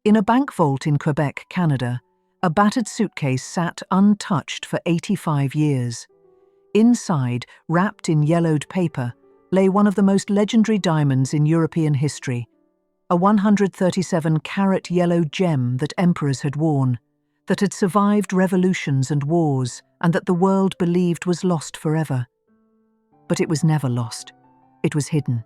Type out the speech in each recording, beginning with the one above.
In a bank vault in Quebec, Canada, a battered suitcase sat untouched for 85 years. Inside, wrapped in yellowed paper, lay one of the most legendary diamonds in European history, a 137-carat yellow gem that emperors had worn, that had survived revolutions and wars, and that the world believed was lost forever. But it was never lost. It was hidden.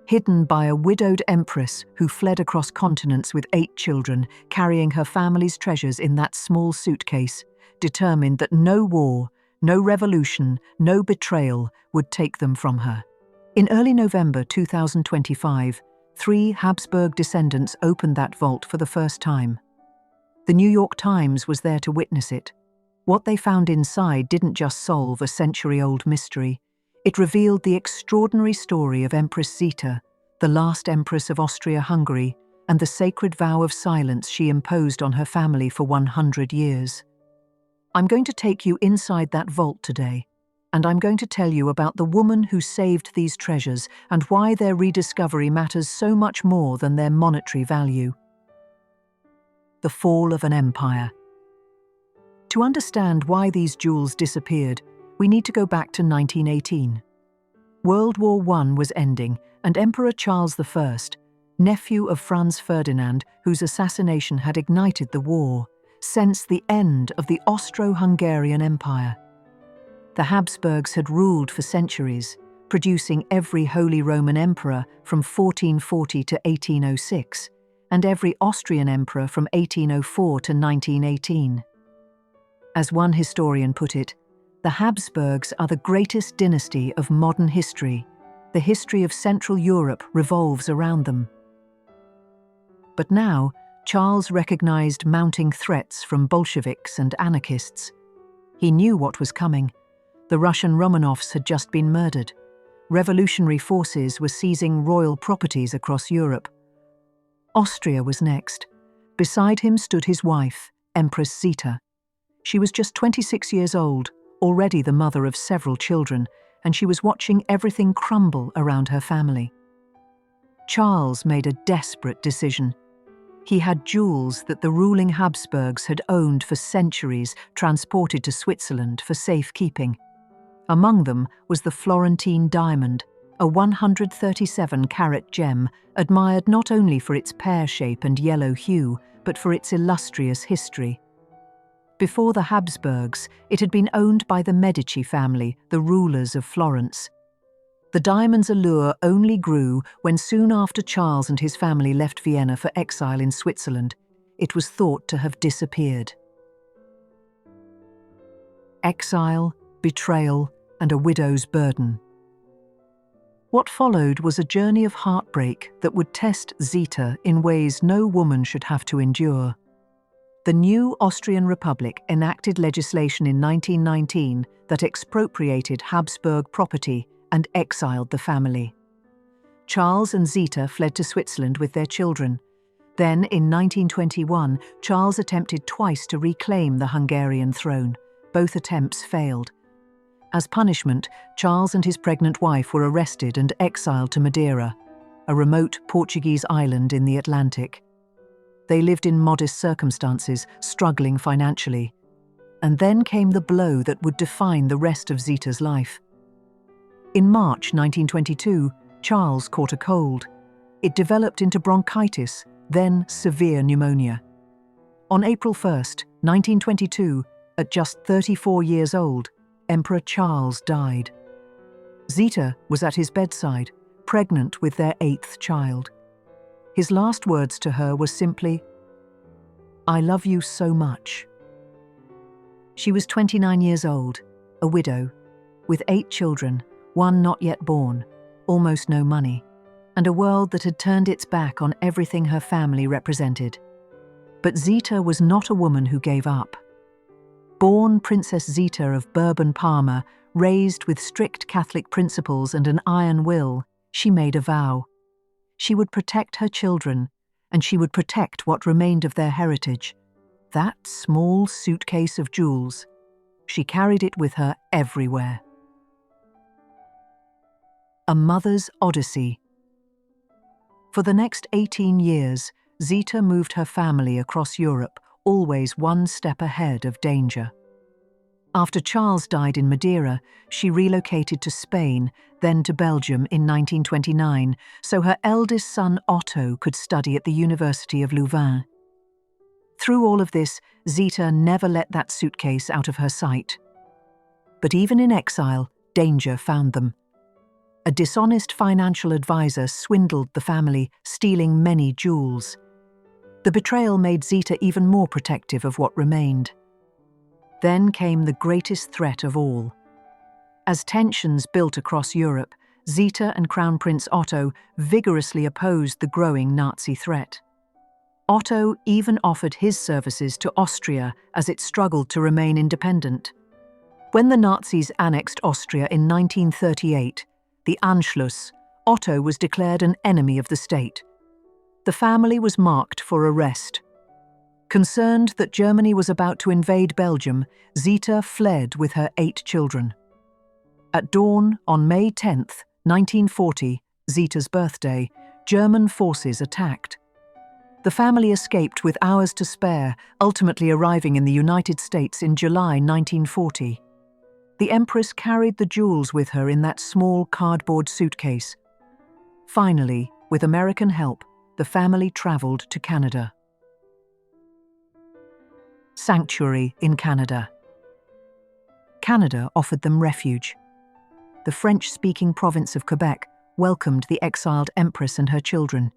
Hidden by a widowed empress who fled across continents with 8 children, carrying her family's treasures in that small suitcase, determined that no war, no revolution, no betrayal would take them from her. In early November 2025, 3 Habsburg descendants opened that vault for the first time. The New York Times was there to witness it. What they found inside didn't just solve a century-old mystery. It revealed the extraordinary story of Empress Zita, the last empress of Austria-Hungary, and the sacred vow of silence she imposed on her family for 100 years. I'm going to take you inside that vault today, and I'm going to tell you about the woman who saved these treasures and why their rediscovery matters so much more than their monetary value. The fall of an empire. To understand why these jewels disappeared, we need to go back to 1918. World War I was ending, and Emperor Charles I, nephew of Franz Ferdinand, whose assassination had ignited the war, sensed the end of the Austro-Hungarian Empire. The Habsburgs had ruled for centuries, producing every Holy Roman Emperor from 1440 to 1806, and every Austrian Emperor from 1804 to 1918. As one historian put it, the Habsburgs are the greatest dynasty of modern history. The history of Central Europe revolves around them. But now, Charles recognized mounting threats from Bolsheviks and anarchists. He knew what was coming. The Russian Romanovs had just been murdered. Revolutionary forces were seizing royal properties across Europe. Austria was next. Beside him stood his wife, Empress Zita. She was just 26 years old, already the mother of several children, and she was watching everything crumble around her family. Charles made a desperate decision. He had jewels that the ruling Habsburgs had owned for centuries transported to Switzerland for safekeeping. Among them was the Florentine Diamond, a 137-carat gem admired not only for its pear shape and yellow hue, but for its illustrious history. Before the Habsburgs, it had been owned by the Medici family, the rulers of Florence. The diamond's allure only grew when soon after Charles and his family left Vienna for exile in Switzerland, it was thought to have disappeared. Exile, betrayal, and a widow's burden. What followed was a journey of heartbreak that would test Zita in ways no woman should have to endure. The new Austrian Republic enacted legislation in 1919 that expropriated Habsburg property and exiled the family. Charles and Zita fled to Switzerland with their children. Then, in 1921, Charles attempted twice to reclaim the Hungarian throne. Both attempts failed. As punishment, Charles and his pregnant wife were arrested and exiled to Madeira, a remote Portuguese island in the Atlantic. They lived in modest circumstances, struggling financially. And then came the blow that would define the rest of Zita's life. In March 1922, Charles caught a cold. It developed into bronchitis, then severe pneumonia. On April 1, 1922, at just 34 years old, Emperor Charles died. Zita was at his bedside, pregnant with their 8th child. His last words to her were simply, "I love you so much." She was 29 years old, a widow, with 8 children, 1 not yet born, almost no money, and a world that had turned its back on everything her family represented. But Zita was not a woman who gave up. Born Princess Zita of Bourbon-Parma, raised with strict Catholic principles and an iron will, she made a vow. She would protect her children, and she would protect what remained of their heritage. That small suitcase of jewels. She carried it with her everywhere. A mother's odyssey. For the next 18 years, Zita moved her family across Europe, always one step ahead of danger. After Charles died in Madeira, she relocated to Spain, then to Belgium in 1929, so her eldest son Otto could study at the University of Louvain. Through all of this, Zita never let that suitcase out of her sight. But even in exile, danger found them. A dishonest financial advisor swindled the family, stealing many jewels. The betrayal made Zita even more protective of what remained. Then came the greatest threat of all. As tensions built across Europe, Zita and Crown Prince Otto vigorously opposed the growing Nazi threat. Otto even offered his services to Austria as it struggled to remain independent. When the Nazis annexed Austria in 1938, the Anschluss, Otto was declared an enemy of the state. The family was marked for arrest. Concerned that Germany was about to invade Belgium, Zita fled with her 8 children. At dawn on May 10, 1940, Zita's birthday, German forces attacked. The family escaped with hours to spare, ultimately arriving in the United States in July 1940. The Empress carried the jewels with her in that small cardboard suitcase. Finally, with American help, the family traveled to Canada. Sanctuary in Canada. Canada offered them refuge. The French-speaking province of Quebec welcomed the exiled Empress and her children.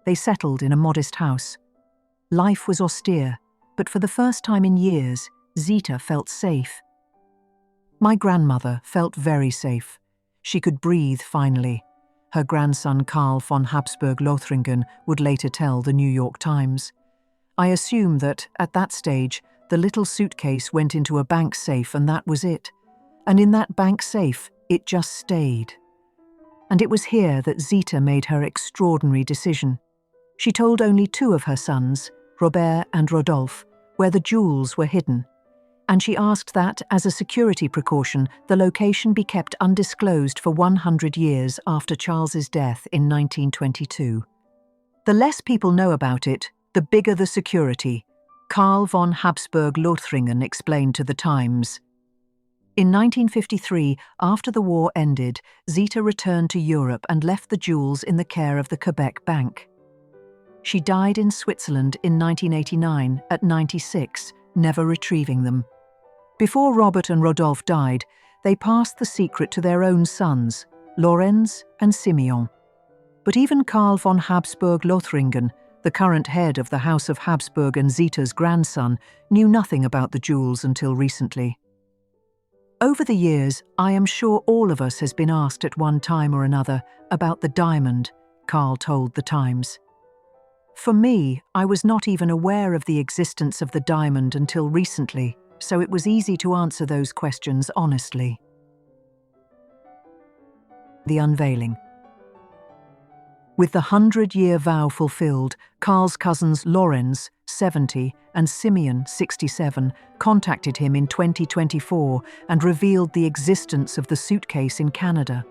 They settled in a modest house. Life was austere, but for the first time in years, Zita felt safe. My grandmother felt very safe. She could breathe finally. Her grandson Karl von Habsburg-Lothringen would later tell the New York Times. I assume that, at that stage, the little suitcase went into a bank safe and that was it. And in that bank safe, it just stayed. And it was here that Zita made her extraordinary decision. She told only 2 of her sons, Robert and Rodolphe, where the jewels were hidden. And she asked that, as a security precaution, the location be kept undisclosed for 100 years after Charles's death in 1922. The less people know about it, the bigger the security, Karl von Habsburg-Lothringen explained to the Times. In 1953, after the war ended, Zita returned to Europe and left the jewels in the care of the Quebec Bank. She died in Switzerland in 1989 at 96, never retrieving them. Before Robert and Rodolphe died, they passed the secret to their own sons, Lorenz and Simeon. But even Karl von Habsburg-Lothringen, the current head of the House of Habsburg and Zita's grandson, knew nothing about the jewels until recently. Over the years, I am sure all of us has been asked at one time or another about the diamond, Karl told the Times. For me, I was not even aware of the existence of the diamond until recently, so it was easy to answer those questions honestly. The unveiling. With the 100-year vow fulfilled, Karl's cousins Lorenz, 70, and Simeon, 67, contacted him in 2024 and revealed the existence of the suitcase in Canada.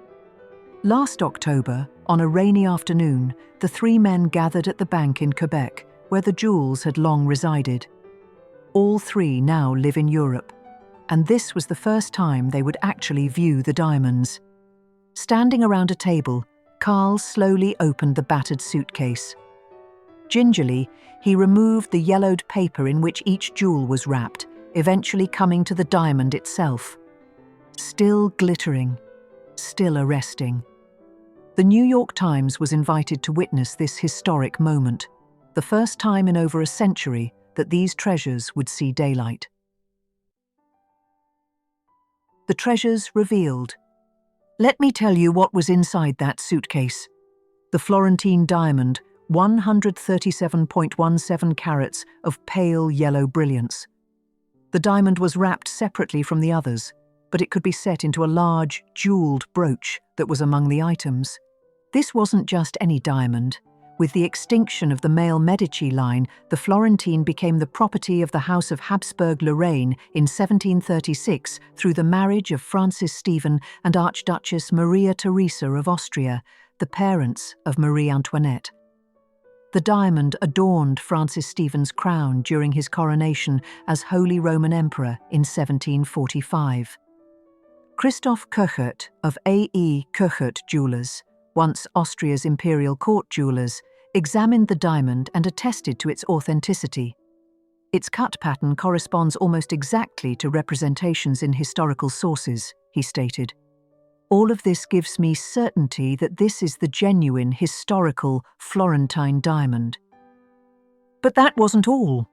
Last October, on a rainy afternoon, the 3 men gathered at the bank in Quebec, where the jewels had long resided. All 3 now live in Europe, and this was the first time they would actually view the diamonds. Standing around a table, Karl slowly opened the battered suitcase. Gingerly, he removed the yellowed paper in which each jewel was wrapped, eventually coming to the diamond itself. Still glittering, still arresting. The New York Times was invited to witness this historic moment, the first time in over a century that these treasures would see daylight. The treasures revealed. Let me tell you what was inside that suitcase. The Florentine Diamond, 137.17 carats of pale yellow brilliance. The diamond was wrapped separately from the others, but it could be set into a large, jeweled brooch that was among the items. This wasn't just any diamond. With the extinction of the male Medici line, the Florentine became the property of the House of Habsburg-Lorraine in 1736 through the marriage of Francis Stephen and Archduchess Maria Theresa of Austria, the parents of Marie Antoinette. The diamond adorned Francis Stephen's crown during his coronation as Holy Roman Emperor in 1745. Christoph Kochert of A.E. Kochert Jewelers, once Austria's imperial court jewelers, examined the diamond and attested to its authenticity. Its cut pattern corresponds almost exactly to representations in historical sources, he stated. All of this gives me certainty that this is the genuine historical Florentine diamond. But that wasn't all.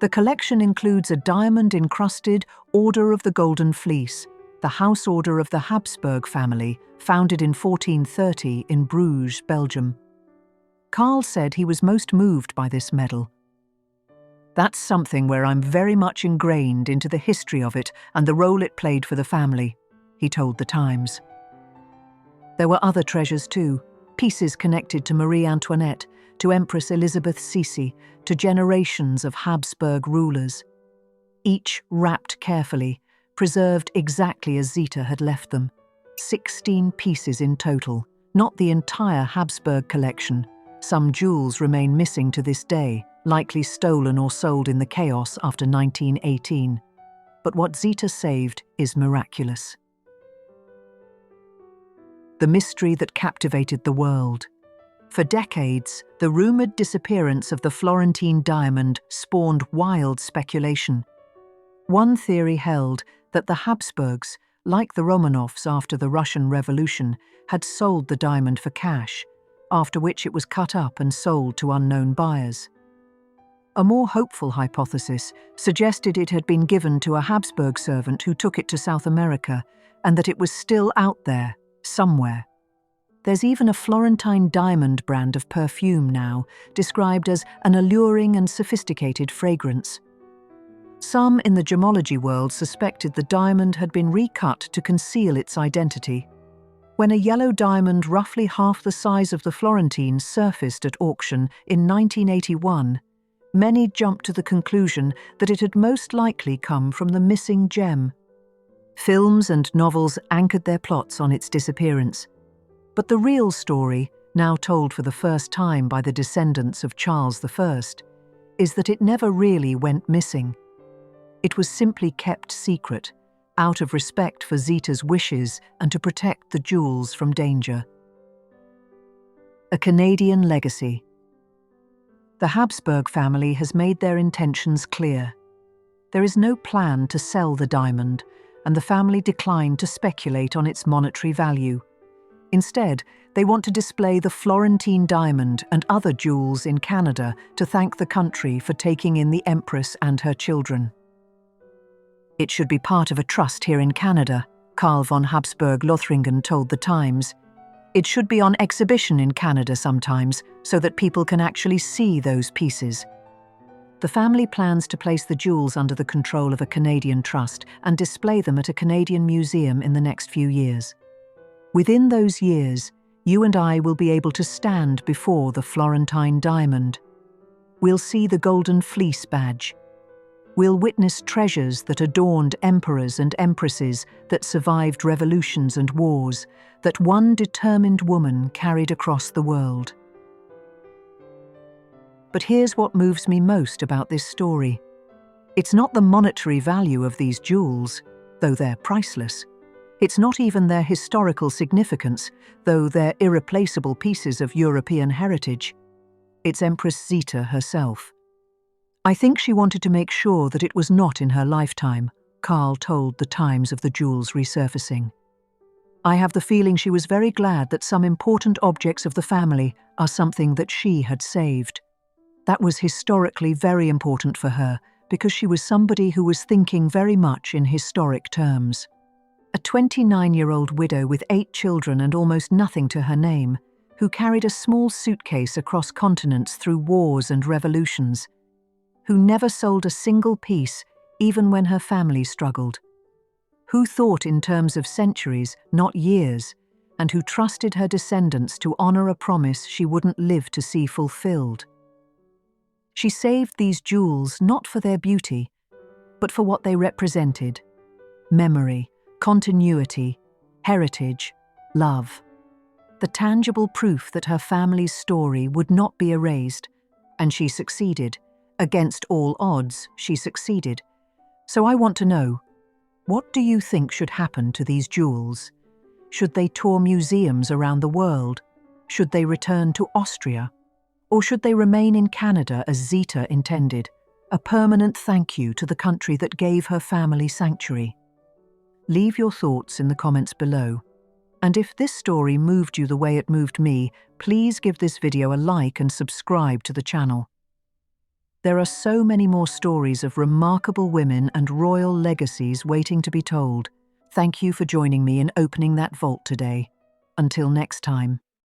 The collection includes a diamond-encrusted Order of the Golden Fleece, the house order of the Habsburg family, founded in 1430 in Bruges, Belgium. Karl said he was most moved by this medal. That's something where I'm very much ingrained into the history of it and the role it played for the family, he told The Times. There were other treasures too, pieces connected to Marie Antoinette, to Empress Elizabeth Sisi, to generations of Habsburg rulers. Each wrapped carefully, preserved exactly as Zita had left them. 16 pieces in total, not the entire Habsburg collection. Some jewels remain missing to this day, likely stolen or sold in the chaos after 1918. But what Zita saved is miraculous. The mystery that captivated the world. For decades, the rumored disappearance of the Florentine diamond spawned wild speculation. One theory held that the Habsburgs, like the Romanovs after the Russian Revolution, had sold the diamond for cash, after which it was cut up and sold to unknown buyers. A more hopeful hypothesis suggested it had been given to a Habsburg servant who took it to South America, and that it was still out there, somewhere. There's even a Florentine Diamond brand of perfume now, described as an alluring and sophisticated fragrance. Some in the gemology world suspected the diamond had been recut to conceal its identity. When a yellow diamond roughly half the size of the Florentine surfaced at auction in 1981, many jumped to the conclusion that it had most likely come from the missing gem. Films and novels anchored their plots on its disappearance. But the real story, now told for the first time by the descendants of Charles I, is that it never really went missing. It was simply kept secret, out of respect for Zita's wishes and to protect the jewels from danger. A Canadian legacy. The Habsburg family has made their intentions clear. There is no plan to sell the diamond, and the family declined to speculate on its monetary value. Instead, they want to display the Florentine diamond and other jewels in Canada to thank the country for taking in the Empress and her children. It should be part of a trust here in Canada, Karl von Habsburg-Lothringen told The Times. It should be on exhibition in Canada sometimes, so that people can actually see those pieces. The family plans to place the jewels under the control of a Canadian trust and display them at a Canadian museum in the next few years. Within those years, you and I will be able to stand before the Florentine diamond. We'll see the golden fleece badge. We'll witness treasures that adorned emperors and empresses that survived revolutions and wars, that one determined woman carried across the world. But here's what moves me most about this story. It's not the monetary value of these jewels, though they're priceless. It's not even their historical significance, though they're irreplaceable pieces of European heritage. It's Empress Zita herself. I think she wanted to make sure that it was not in her lifetime, Karl told The Times of the jewels resurfacing. I have the feeling she was very glad that some important objects of the family are something that she had saved. That was historically very important for her, because she was somebody who was thinking very much in historic terms. A 29-year-old widow with 8 children and almost nothing to her name, who carried a small suitcase across continents through wars and revolutions, who never sold a single piece, even when her family struggled, who thought in terms of centuries, not years, and who trusted her descendants to honor a promise she wouldn't live to see fulfilled. She saved these jewels not for their beauty, but for what they represented: memory, continuity, heritage, love. the tangible proof that her family's story would not be erased. And she succeeded. Against all odds, she succeeded. So I want to know, what do you think should happen to these jewels? Should they tour museums around the world? Should they return to Austria? Or should they remain in Canada as Zita intended, a permanent thank you to the country that gave her family sanctuary? Leave your thoughts in the comments below. And if this story moved you the way it moved me, please give this video a like and subscribe to the channel. There are so many more stories of remarkable women and royal legacies waiting to be told. Thank you for joining me in opening that vault today. Until next time.